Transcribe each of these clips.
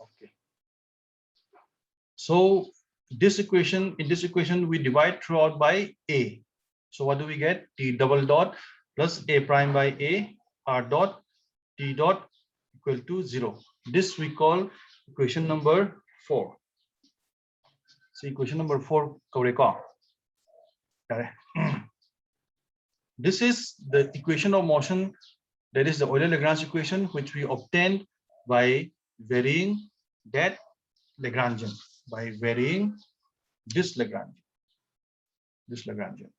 Okay. So this equation, in this equation, we divide throughout by a. So what do we get? T double dot plus a prime by a r dot t dot equal to 0. This we call equation number 4. So equation number 4 correct. This is the equation of motion, that is the Euler-Lagrange equation, which we obtained by varying that Lagrangian, by varying this Lagrangian. This Lagrangian.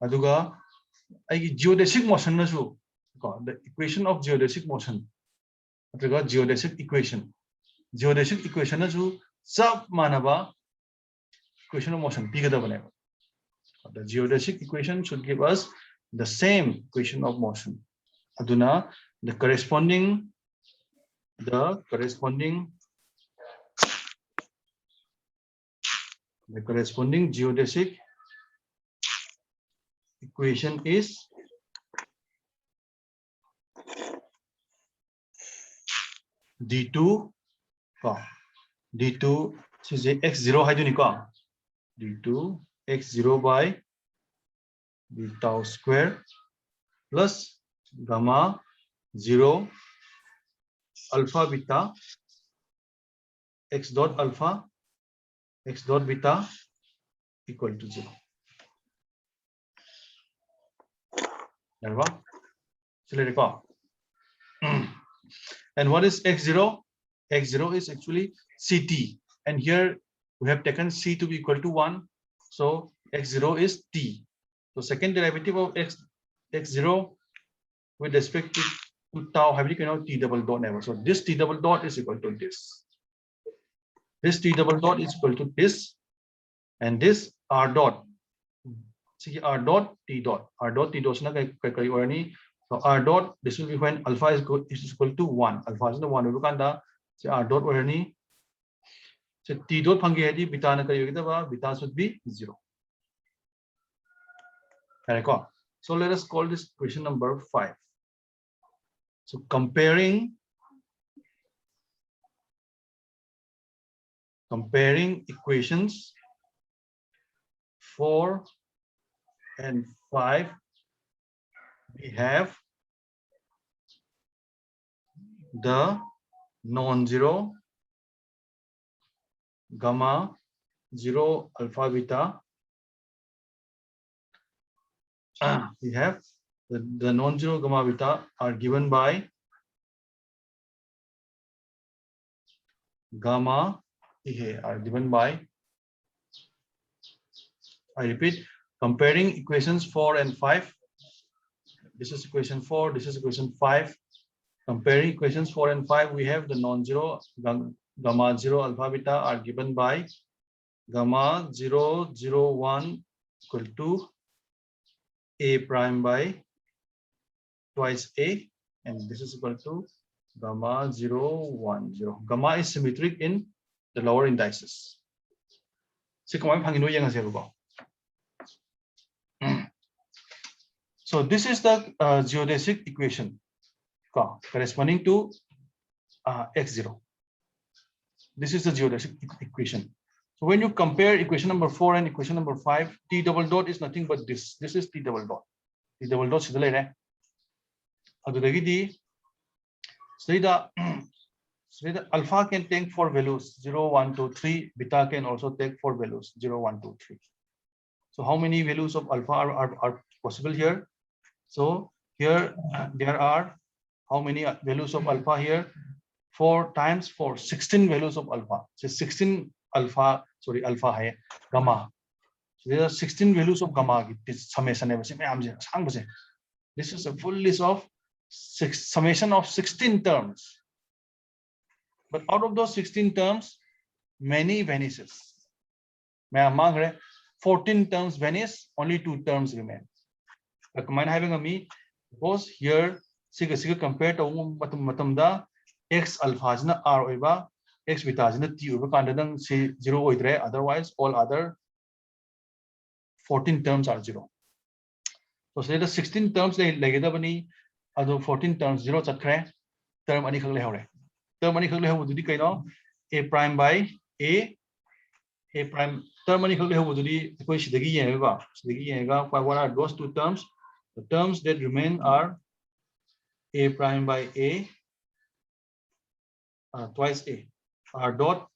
Aduga, geodesic motion na su, the equation of geodesic motion. Geodesic equation. Geodesic equation na su sab manaba equation of motion. The geodesic equation should give us the same equation of motion. Aduna, the corresponding geodesic equation is d2 d2 is x0 haiduni d2 x0 by d tau square plus gamma 0 alpha beta x dot alpha x dot beta equal to 0. And what is x0? X0 is actually ct, and here we have taken c to be equal to 1, so x0 is t. So second derivative of x0 with respect to tau, have you t double dot never. So this t double dot is equal to this. This t double dot is equal to this, and this r dot. See r dot t dot. R dot t dot na kay orani. So r dot, this will be when alpha is equal to 1. Alpha is the 1 over kanda. So r dot orani. So t dot phangi hedi beta na kay beta should be 0. So let us call this question number 5. So comparing equations 4 and 5, we have the non-zero gamma 0 alpha beta. We have the non-zero gamma beta are given by gamma are given by, I repeat, comparing equations 4 and 5. This is equation 4, this is equation 5. Comparing equations 4 and 5, we have the non-zero gamma 0 alpha beta are given by gamma 0 0 1 equal to a prime by twice a, and this is equal to gamma 0 1 0. Gamma is symmetric in the lower indices. So this is the geodesic equation corresponding to x0. This is the geodesic equation. So when you compare equation number 4 and equation number 5, t double dot is nothing but this. This is t double dot. T double dot is the alpha can take 4 values 0 1 2 3. Beta can also take 4 values 0 1 2 3. So how many values of alpha are possible here? So here there are how many values of alpha here? 4 times 4, 16 values of alpha. So 16 alpha, sorry, alpha hai gamma. So there are 16 values of gamma. This summation. This is a full list of summation of 16 terms. But out of those 16 terms, many vanishes. 14 terms vanish, only 2 terms remain. Recommend having a me, suppose here siga compare to matamda x alpha is na r oiba, x beta is na t oiba kandadang say 0 oidre, otherwise all other 14 terms are 0. So say the 16 terms they legeda bani, other 14 terms 0 chakre. term ani khak le hore term ani khak le ho dudi kaino a prime by a prime term ani khak le ho dudi koi sidagi yenga what are those two terms? The terms that remain are a prime by a twice a r dot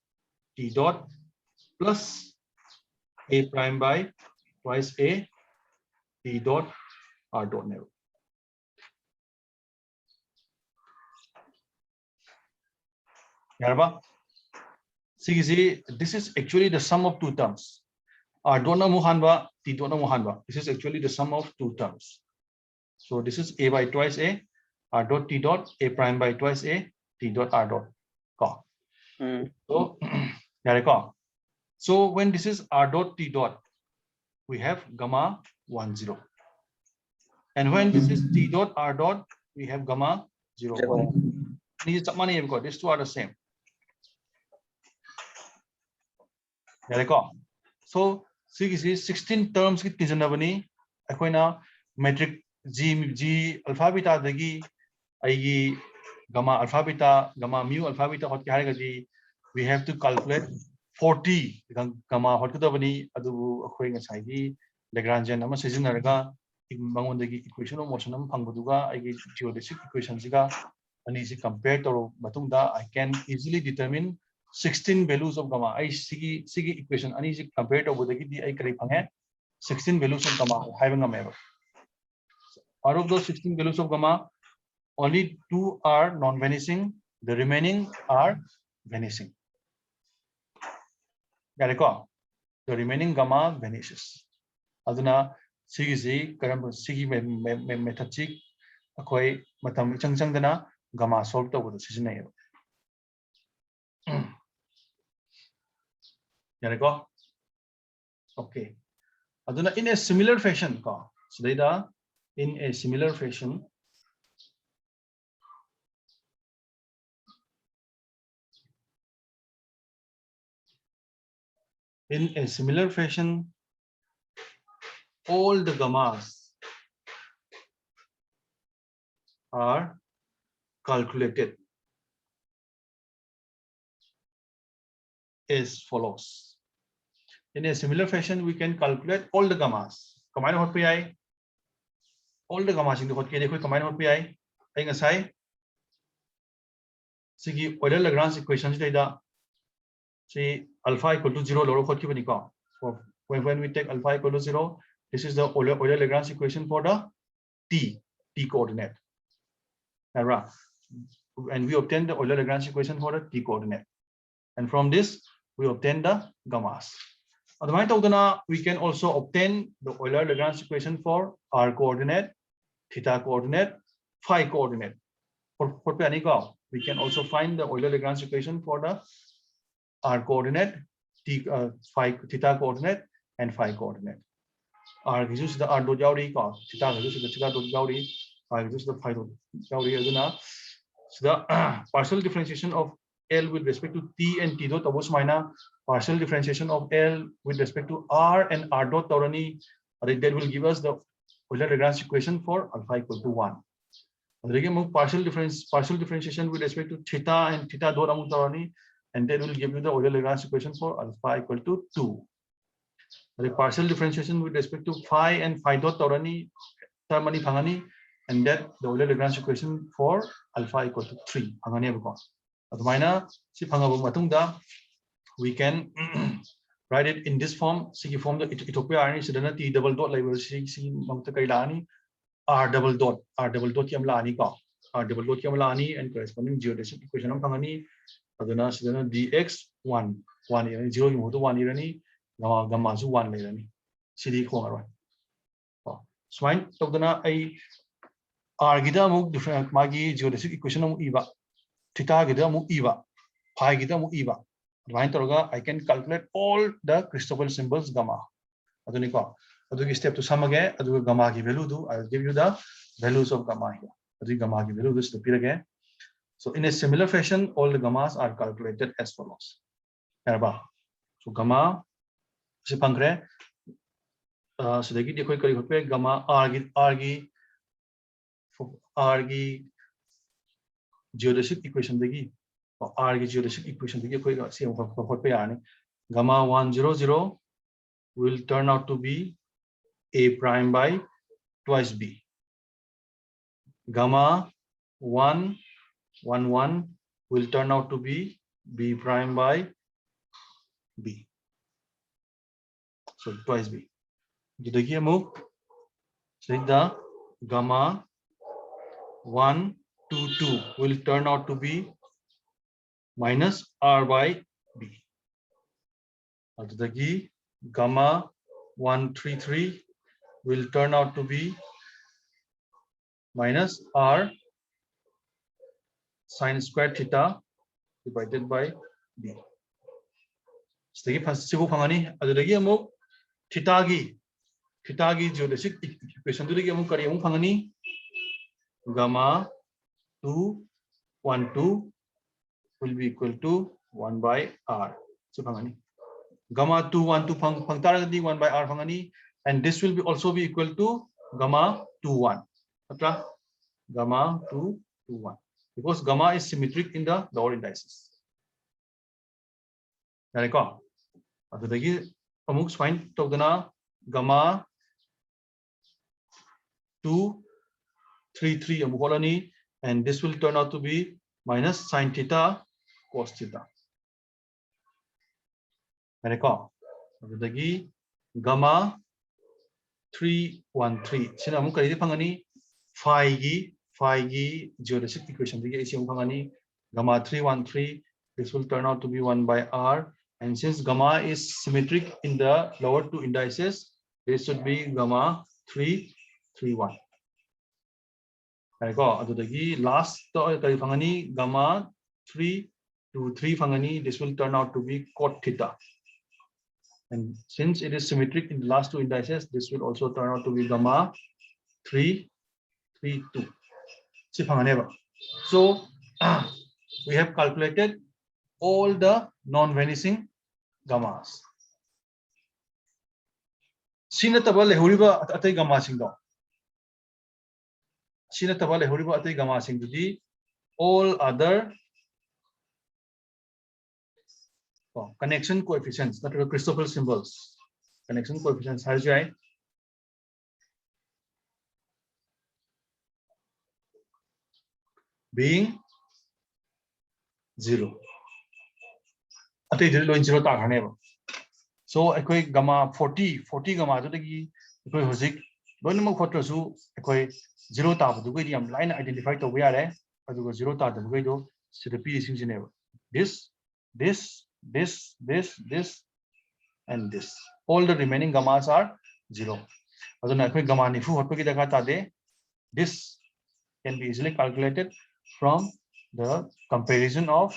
t dot plus a prime by twice a t dot r dot narrow. Yarba? See, this is actually the sum of two terms. R dot na muhanba, t dot na muhanba. This is actually the sum of two terms. So this is a by twice a, r dot t dot, a prime by twice a, t dot r dot. So, so when this is r dot t dot, we have gamma 10. And when this is t dot r dot, we have gamma 01. These two are the same. So, see, 16 terms ki tijanabani. Akoina metric g alpha beta dagi aigi gamma alpha beta gamma mu alpha beta hot ki we have to calculate 40 gamma hot kadabani adu akoi ngasai gi Lagrangian ama sizinaraga mangondagi equation of motion am phangbaduga aigi geodesic equation siga ani si compare to matungda I can easily determine 16 values of gamma. I sigi equation ani si compare to budagi di I kari phange 16 values of gamma having a member. Out of those 16 values of gamma, only 2 are non-vanishing. The remaining are vanishing. The remaining gamma vanishes. Aduna sigi method chi akoi matam chang dana gamma solve to budu sizinay. Okay. Aduna in a similar fashion so data in a similar fashion all the gammas are calculated as follows. In a similar fashion, we can calculate all the gammas. Combine hot pi. All the gammas in the hot pi combine hot pi. Ayang asai. Sige, Euler-Lagrange equations data. See alpha equal to 0 loro hot ki ko. So when we take alpha equal to 0, this is the Euler-Lagrange equation for the t coordinate. And we obtain the Euler-Lagrange equation for the t coordinate. And from this, we obtain the gammas. We can also obtain the Euler-Lagrange equation for r coordinate, theta coordinate, phi coordinate. We can also find the Euler-Lagrange equation for the r coordinate, theta coordinate, and phi coordinate. R gives the r dot yauri, theta gives the theta dot yauri, phi gives the phi dot yauri. So the partial differentiation of L with respect to T and T dot tabos minus partial differentiation of L with respect to R and R dot taurani, that will give us the Euler-Lagrange equation for alpha equal to 1. Partial differentiation with respect to theta and theta dot among taurani, and that will give you the Euler-Lagrange equation for alpha equal to 2. The partial differentiation with respect to phi and phi dot taurani, termani phangani, and that the Euler-Lagrange equation for alpha equal to 3. We can write it in this form. The Ethiopia T double dot R double dot R double dot and corresponding geodesic equation of dx 1 0 to 1 irani gamma 1 irani CD swine tokdana I R gida muk different magi geodesic equation of iba theta gida muk iba phi gida muk iba. I can calculate all the Christoffel symbols gamma. Step to sum again, gamma value. I'll give you the values of gamma here. Gamma value this repeat again. So in a similar fashion, all the gammas are calculated as follows. So gamma so the gamma argi geodesic equation degi r ki geodesic equation degi koi se hot pe yani gamma 1 0 0 will turn out to be a prime by twice b. Gamma 1 1 1 will turn out to be b prime by b. So twice b. Judagi amuk the gamma 1 2 2 will turn out to be minus r by b. Judagi gamma 1 3 3 will turn out to be minus r sine square theta divided by b. Stegi sibu phangani adudagi amuk theta gi geodesic equation dudagi amuk kari amuk phangani gamma 2 1 2 will be equal to 1 by r. So phangani gamma 2 1 2 phang taragadi 1 by r phangani, and this will be also be equal to gamma 2 1. Atra gamma 2 2 1, because gamma is symmetric in the lower indices. Yareko adudagi amuk find togdana gamma 2 3 3 amuk holani, and this will turn out to be minus sine theta cos theta. Yareko adudagi gamma 3 1 3 sina amuk kari phangani phi gi geodesic equation digi isi amuk phangani gamma 3 1 3. This will turn out to be 1 by r, and since gamma is symmetric in the lower two indices, this should be gamma 3 3 1. Right? Adudagi last kari phangani gamma 3 2 3 phangani. This will turn out to be cot theta, and since it is symmetric in the last two indices, this will also turn out to be gamma 3 3 2. So we have calculated all the non-vanishing gammas. Sinataba lehuriba atai gamma singdo. Sinataba lehuriba atai gamma singdi all other connection coefficients, that are Christoffel symbols. Connection coefficients has right. Being 0. Atai 0 ta haneba. So ekoi gamma 40 gamma jodagi ekoi hojik loinamuk khotrasu ekoi 0 ta bu goi yam line identify to we are adugo 0 ta da goi do sida p sinjineba. This and this, all the remaining gammas are 0. Aduna ekoi gamma nifu hotpagi dakha ta de. This can be easily calculated from the comparison of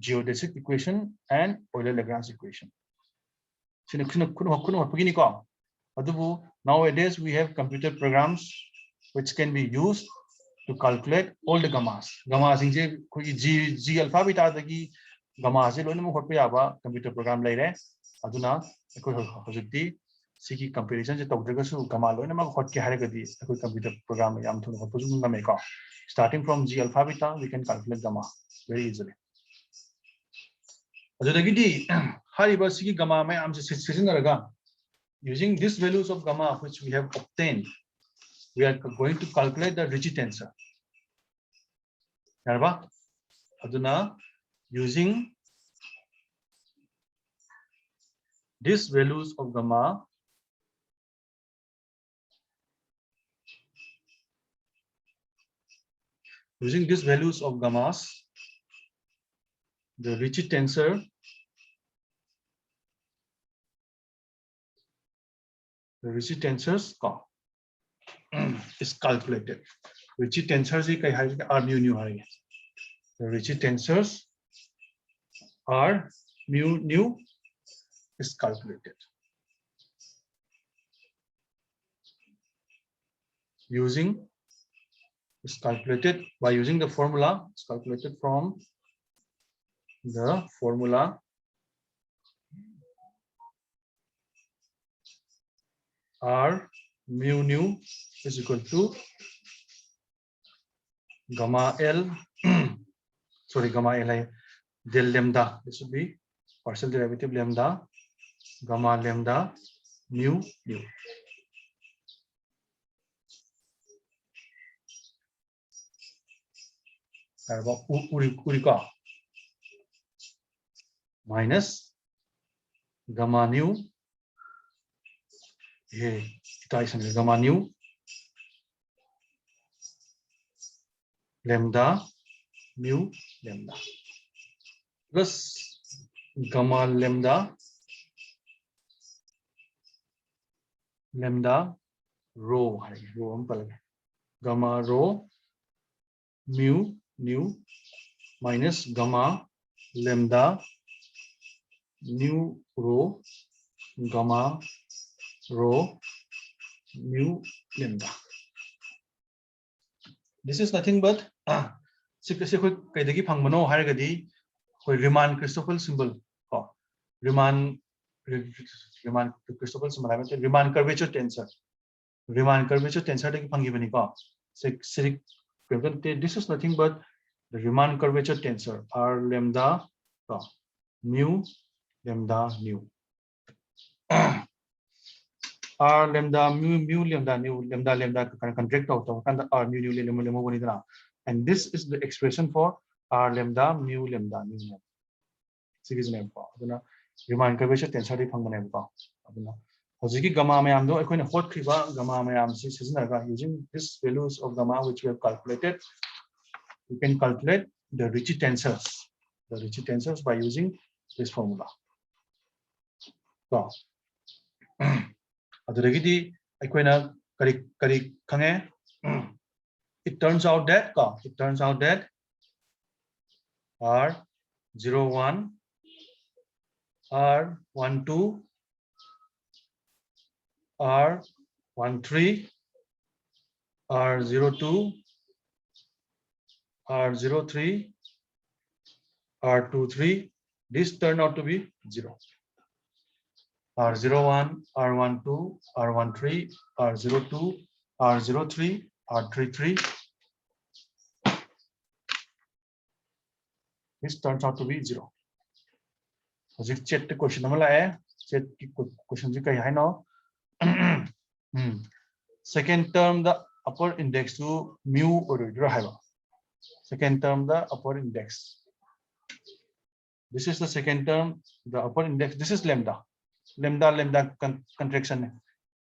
geodesic equation and Euler-Lagrange equation. Nowadays we have computer programs which can be used to calculate all the gammas. Gammas G alpha beta dagi gammas loinamuk hotpa yaba computer program leire. Aduna ekoi hojikti sigi comparison je tawdragasu gamma loinamuk hotke haragadi ekoi computer program yam thona hotpa ju ngame ko. Starting from G alpha beta, we can calculate gamma very easily. Gamma using these values of gamma which we have obtained, we are going to calculate the Ricci tensor. Aduna using these values of gamma, using these values of gammas, the Ricci tensor is calculated. Ricci tensors are mu nu. The Ricci tensors are mu nu is calculated by using the formula. It's calculated from the formula R mu nu is equal to gamma L sorry, gamma li del lambda. This would be partial derivative lambda gamma lambda mu mu. Urika minus gamma nu gamma nu lambda mu lambda plus gamma lambda lambda rho gamma rho mu nu minus gamma lambda nu rho gamma rho mu lambda. This is nothing but Riemann Christoffel symbol. Riemann Christoffel symbol. Riemann curvature tensor. Riemann curvature tensor. This is nothing but the Riemann curvature tensor. R lambda mu lambda nu. R lambda mu lambda nu lambda contract out of R mu lambda. And this is the expression for R lambda mu lambda nu. Series name for Riemann curvature tensor name for Hoziki gamma mayamdo equine hot kriba gamma mayam using these values of gamma which we have calculated. You can calculate the Ricci tensors by using this formula. So it turns out that R01 R12 R13 R02 R03 R23 this turned out to be 0. R01 R12 R13 R02 R03 R33 this turns out to be 0. Check the question. Question second term the upper index to mu or second term the upper index. This is the second term, the upper index. This is lambda contraction.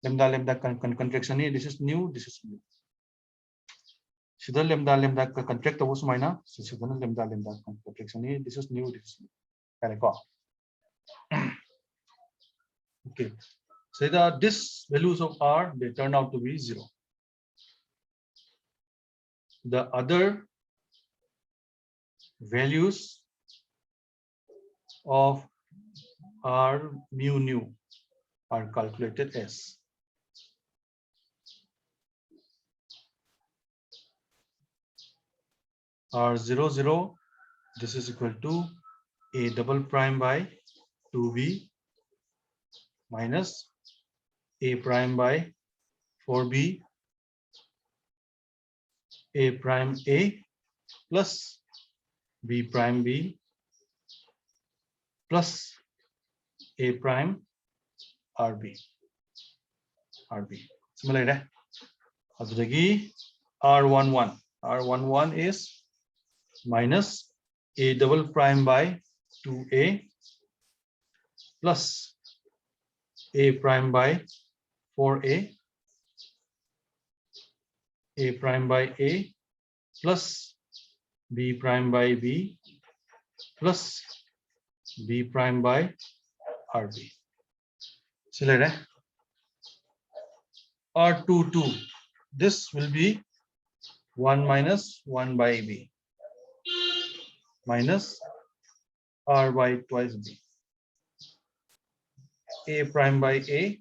Lambda contraction. This is new. This is new. Shida lambda contract was minor. So lambda contraction. This is new. This is new. Okay. So this values of R they turn out to be 0. The other values of R mu nu are calculated as R00. This is equal to A double prime by 2B minus A prime by 4B A prime A plus B prime B plus A prime RB. Similarly, R11 is minus A double prime by 2A plus A prime by 4A A prime by A plus B prime by B plus B prime by RB. Similarly, R22 this will be 1 minus 1 by B minus R by twice B. A prime by A.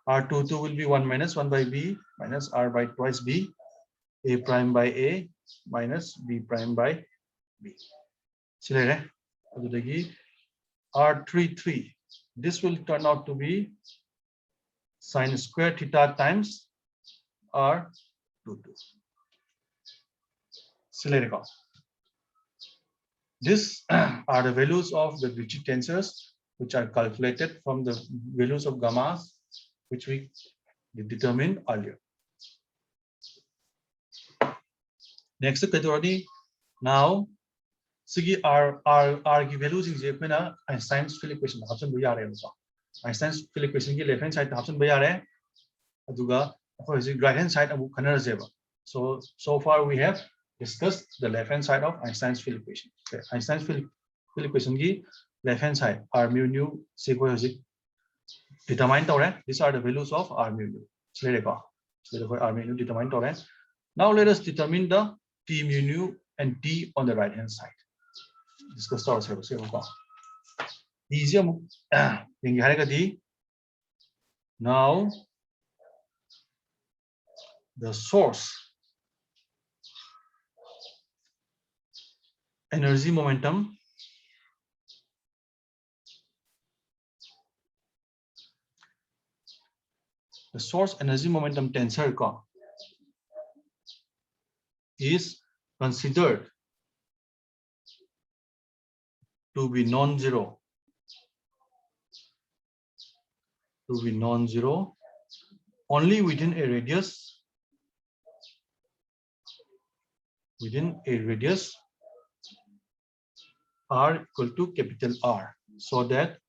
R22 will be 1 minus 1 by B minus R by twice B. A prime by A minus B prime by B. R33. This will turn out to be sine square theta times R22. This are the values of the Cauchy tensors, which are calculated from the values of gammas, which we determined earlier. Next category. Now, sigi R की values is अपना Einstein's field equation option भी आ रहे हैं Einstein's field equation की left hand side option भी आ रहे हैं अदुगा right hand side Abu खनर जेबा. So far we have discussed the left hand side of Einstein's field equation. Okay. Einstein's field equation की left hand side R mu nu sequence determined already. These are the values of R mu nu. So therefore R mu nu determined already. Now let us determine the T mu nu and T on the right hand side. Discuss the easy. Now the source energy momentum tensor is considered to be non-zero only within a radius R equal to capital R, so that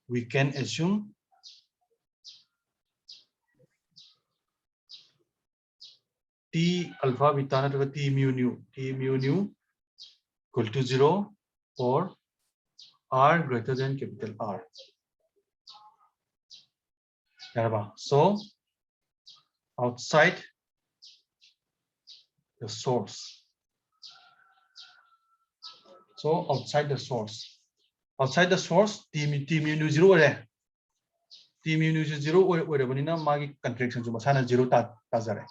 we can assume T alpha beta T mu nu equal to 0 or R greater than capital R. So outside the source. Outside the source, T mu nu 0 है. T mu nu 0 ओरेबनिना मागी contraction जो मसाना 0 ताजरे.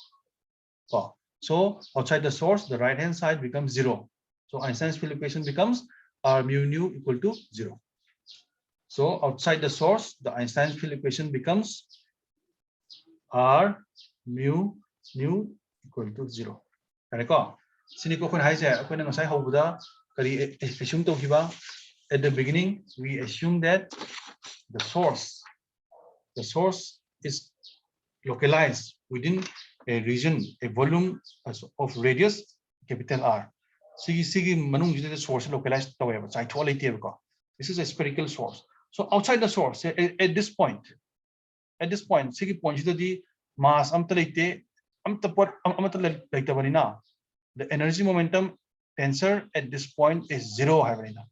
So outside the source, the right hand side becomes 0. So Einstein's field equation becomes R mu nu equal to 0. So outside the source, the Einstein's field equation becomes R mu nu equal to 0. Correct? Siniko kun hai se akoi na ngasai hobuda kari assume to hiba. At the beginning we assume that the source is localized within a region, a volume of radius capital R. Sigi manung jide source localized taweba chai thole tebko. This is a spherical source. So outside the source, at this point, sigi point jide di mass amta leite amta pot amta leite banina. The energy momentum tensor at this point is 0 habanina.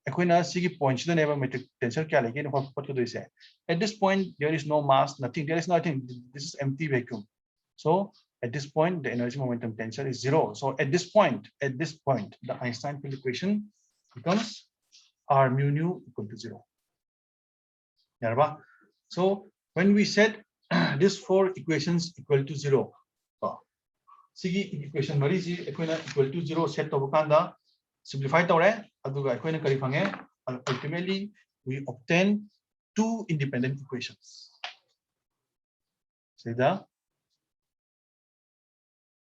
Equina sigi point jide never metric tensor kya leke no pot ko doise. At this point there is no mass, nothing. There is nothing. This is empty vacuum. So at this point, the energy momentum tensor is 0. So at this point, the Einstein field equation becomes R mu nu equal to 0. So when we said these 4 equations equal to 0, sigi equation mariji equal to 0 set to simplify tore aduga equation kari phange. Ultimately we obtain 2 independent equations.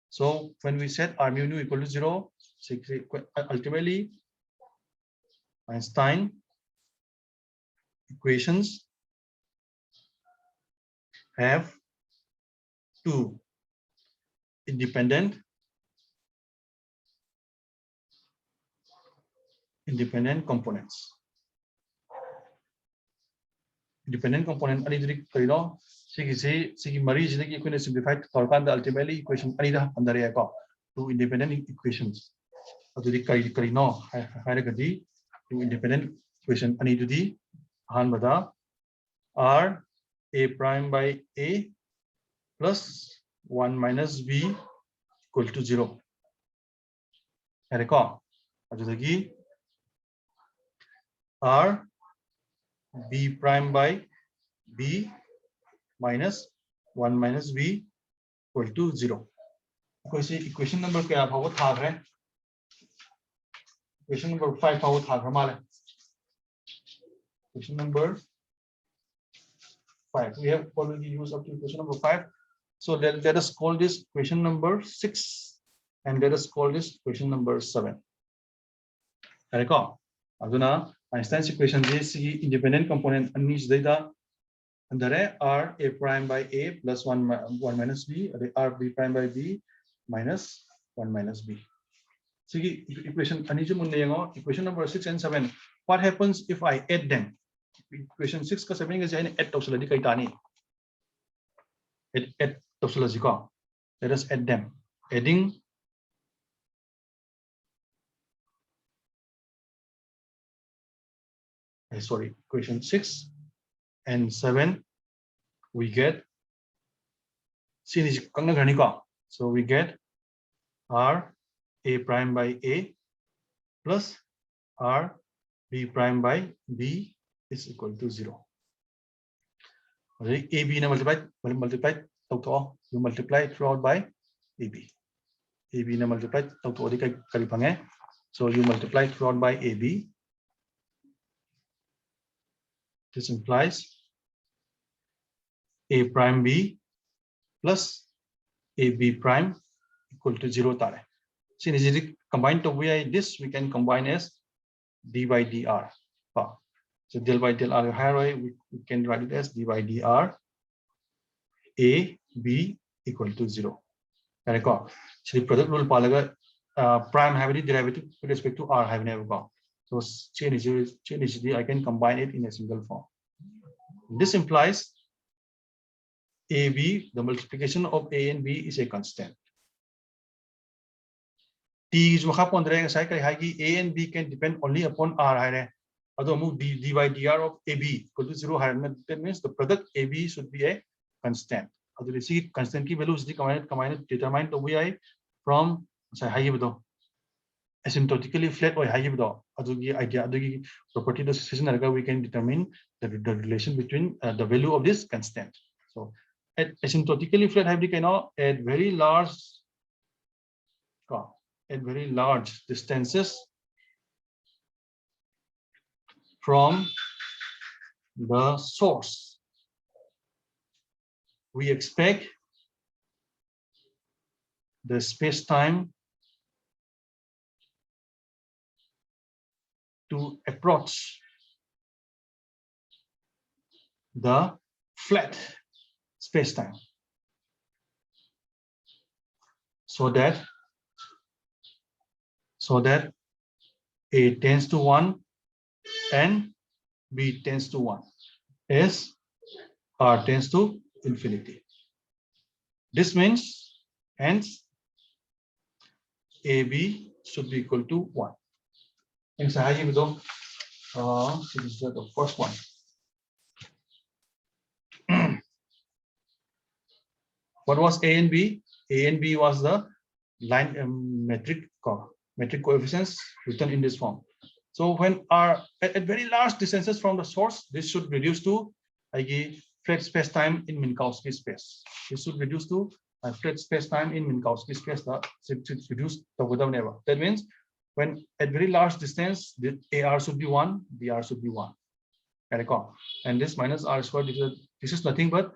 So when we set R mu nu equal to 0, ultimately Einstein equations have 2 independent components. Independent component ani diri karino sigi mari jine ki simplified torkan the ultimately equation ani da andare ko 2 independent equations aduri karino hairagadi 2 independent equation ani dudi ahanbada R a prime by a plus 1 minus b equal to 0 haireko adudagi R b prime by b minus 1 minus b equal to 0. Equation number kya bhawo thag hai? Equation number 5 bhawo thag ramale. Equation number 5. We have already used up to equation number 5. So let us call this equation number 6 and let us call this equation number 7. Correct? Aduna Einstein's equation is independent component is data and r a prime by a plus 1 minus b r b prime by b minus 1 minus b. So equation equation number 6 and 7. What happens if I add them? Equation 6 ka 7 is add topsoladi kai tani. Add topsoladi ko. Let us add them. Adding sorry, equation 6 and 7 we get so we get r a prime by a plus r b prime by b is equal to 0. A b na multiply you multiply throughout by ab. AB na multiply so you multiply throughout by ab. This implies a prime b plus ab prime equal to 0 tare. Since it combined to this we can combine as d by dr. So del by del r higher we can write it as d by dr a b equal to 0. Correct? So the product rule palaga prime have derivative with respect to r have never gone. So change I can combine it in a single form. This implies AB, the multiplication of A and B is a constant. T is A and B can depend only upon R. D by dr of AB equal to 0. That means the product AB should be a constant. Constant की value is determined from asymptotically flat or high idea property we can determine the relation between the value of this constant. So at asymptotically flat at very large distances from the source, we expect the space-time to approach the flat space-time so that A tends to 1 and B tends to 1 as R tends to infinity. This means hence AB should be equal to 1. And so this is the first one. What was A and B? A and B was the line metric coefficients written in this form. So when R at very large distances from the source, this should reduce to flat space-time in Minkowski space. This should reduce to flat space-time in Minkowski space. It's reduced to whatever. That means when at very large distance, the AR should be 1, BR should be 1. And this minus R squared, this is nothing but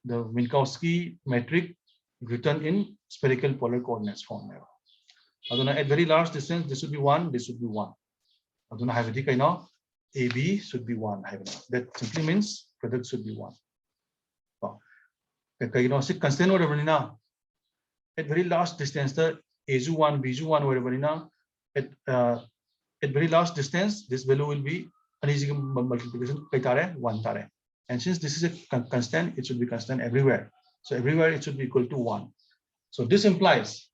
the Minkowski metric written in spherical polar coordinates form. At very large distance, this should be 1, this should be 1. AB should be 1. That simply means product should be 1. Constant whatever at very large distance, the A1, B1, whatever at very large distance, this value will be an easy multiplication 1 tare. And since this is a constant, it should be constant everywhere. So everywhere it should be equal to 1. So this implies,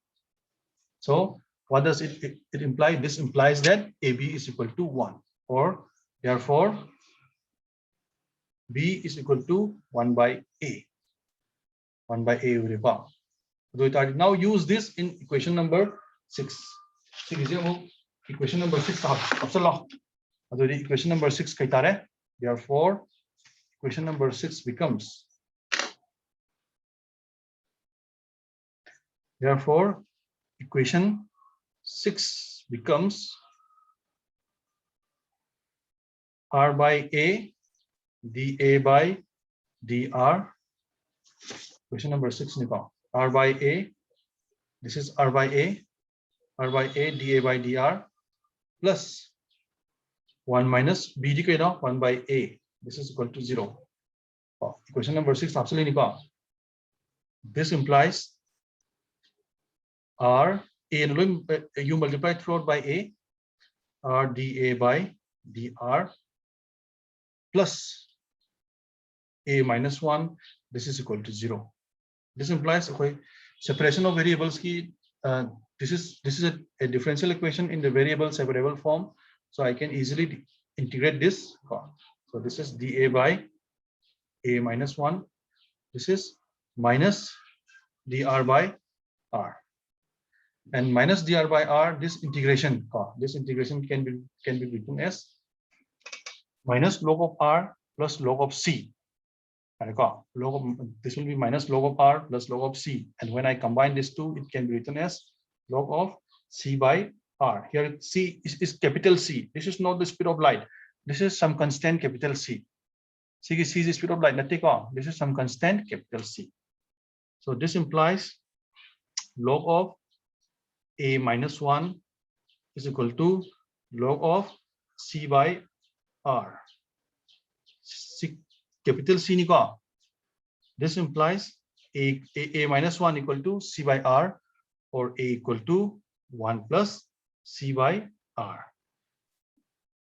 so what does it imply? This implies that AB is equal to 1, or therefore B is equal to 1 by A. 1 by A over. Now use this in equation number 6. Equation number 6. Equation number 6 kaitare. Therefore, equation number 6 becomes. Therefore, equation 6 becomes R by A, dA by dr Question number 6 Nico. R by A. This is R by A. R by A dA by dr plus 1 minus B d 1 by A. This is equal to 0. Equation number 6 absolutely Nico. This implies R A you multiply throughout by A, R dA by dr plus A minus 1. This is equal to 0. This implies separation of variables key. This is a differential equation in the variable separable form, so I can easily integrate this. So this is dA by A minus 1. This is minus dr by r, and minus dr by r. This integration can be written as minus log of r plus log of c. Log of, this will be minus log of r plus log of c, and when I combine these two, it can be written as log of c by r. Here c is capital C. This is not the speed of light. This is some constant capital C. C is the speed of light. This is some constant capital C. So this implies log of A minus 1 is equal to log of C by R. Capital C Nico. This implies A minus 1 equal to C by R, or A equal to 1 plus C by R.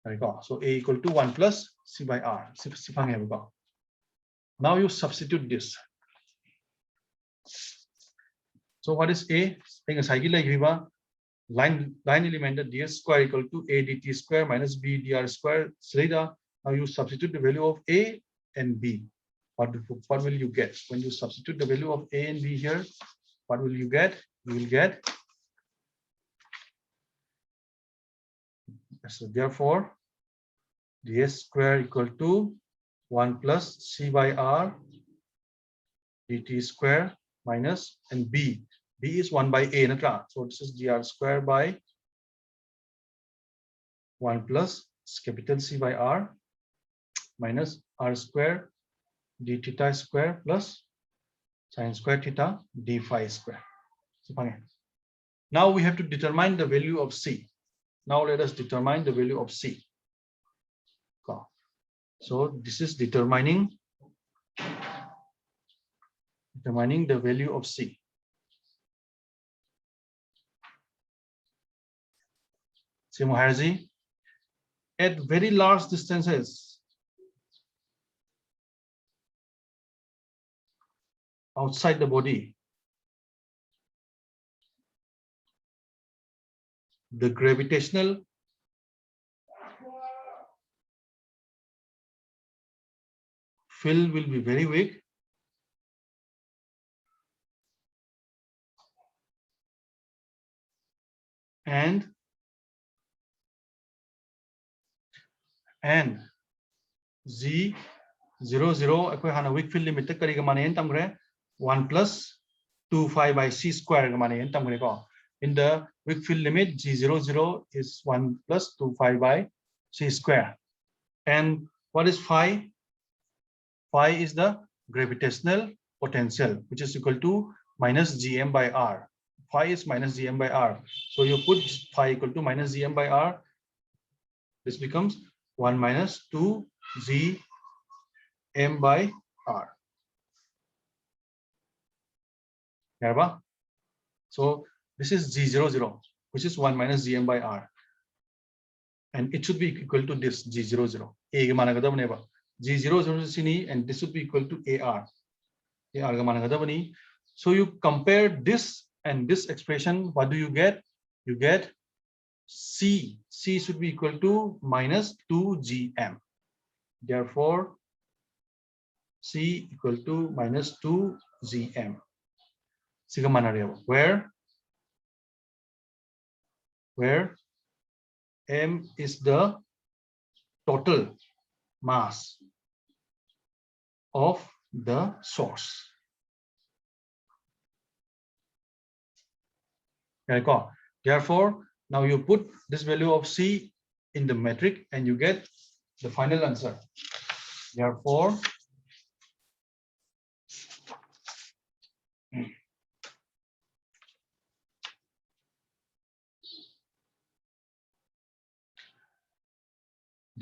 There you go. So A equal to 1 plus C by R. Now you substitute this. So what is A? Line element ds square equal to A dt square minus B dr square. Now you substitute the value of A and B. What will you get? When you substitute the value of A and B here, what will you get? You will get. So therefore, ds square equal to 1 plus C by R dt square minus, and B is 1 by A. So this is dr square by 1 plus capital C by R minus R square d theta square plus sine square theta d phi square. Now we have to determine the value of C. Now let us determine the value of C. So this is determining the value of C. See Muharji, at very large distances outside the body, the gravitational field will be very weak, and Z 0 weak field limit 1 plus 2 phi by C square. In the weak field limit, G00 is 1 plus 2 phi by C square. And what is phi? Phi is the gravitational potential, which is equal to minus Gm by R. Phi is minus Gm by R. So you put phi equal to minus Gm by R. This becomes 1 minus 2 Gm by R. So this is G00, which is 1 minus Gm by R. And it should be equal to this G00. G00 and this should be equal to AR. So you compare this and this expression. What do you get? You get C. C should be equal to minus 2 Gm. Therefore, C equal to minus 2 Gm. Where M is the total mass of the source. Therefore, now you put this value of C in the metric and you get the final answer. Therefore,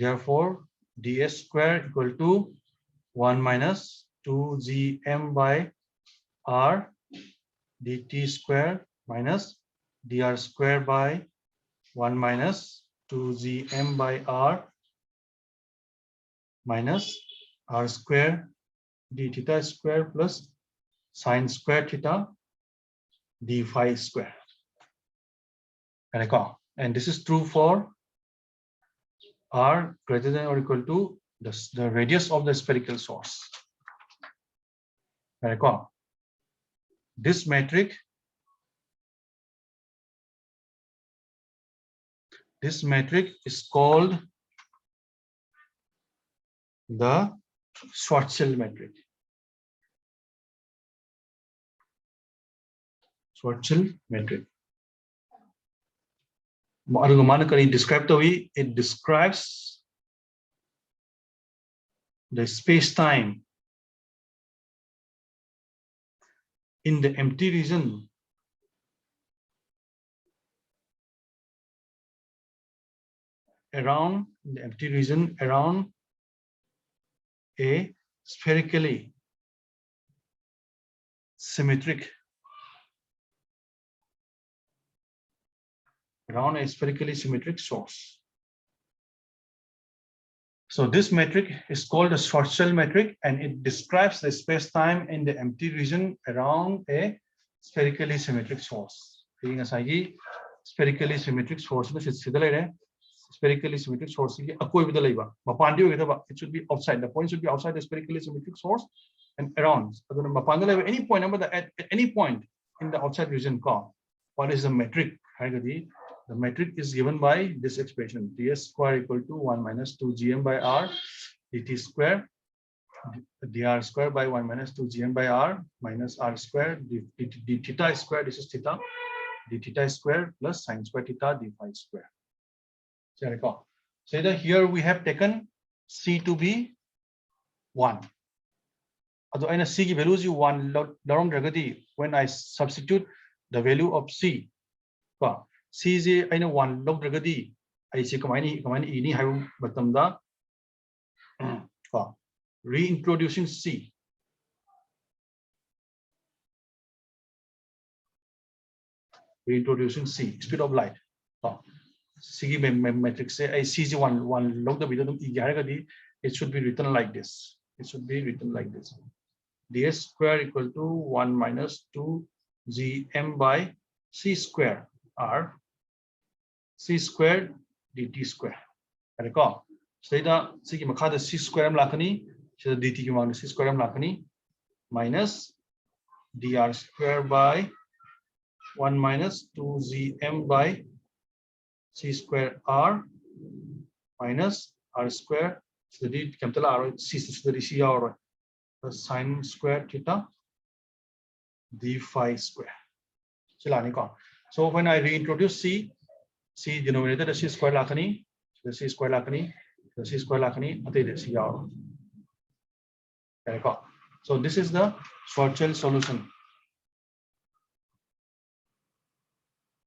Therefore, ds square equal to 1 minus 2gm by r dt square minus dr square by 1 minus 2gm by r minus r square d theta square plus sine square theta d phi square. And this is true for r greater than or equal to the radius of the spherical source. This metric is called the Schwarzschild metric. Schwarzschild metric. It describes the space-time in the empty region around a spherically symmetric source. So this metric is called the Schwarzschild metric, and it describes the space-time in the empty region around a spherically symmetric source. Spherically symmetric source, spherically symmetric source, it should be outside. The point should be outside the spherically symmetric source and around. Any point at any point in the outside region. What is the metric? The metric is given by this expression: ds square equal to 1 minus 2gm by r dt square dr square by 1 minus 2gm by r minus r square d theta square, this is theta, d theta square plus sine square theta d phi square. So here we have taken c to be 1. Although c ki value is 1, when I substitute the value of c, c is 1 logdragadi, I say kamani ini have batamda reintroducing c. Speed of light. C metric say I c is 1 log the video, it should be written like this. ds square equal to 1 minus 2 gm by c square r c square dt square. So the c square dt c square minus dr square by 1 minus 2 gm by c square r minus r square, so the capital R c plus sine square theta d phi square. So when I reintroduce c denominator the c square lakani, so this is the Schwarzschild solution.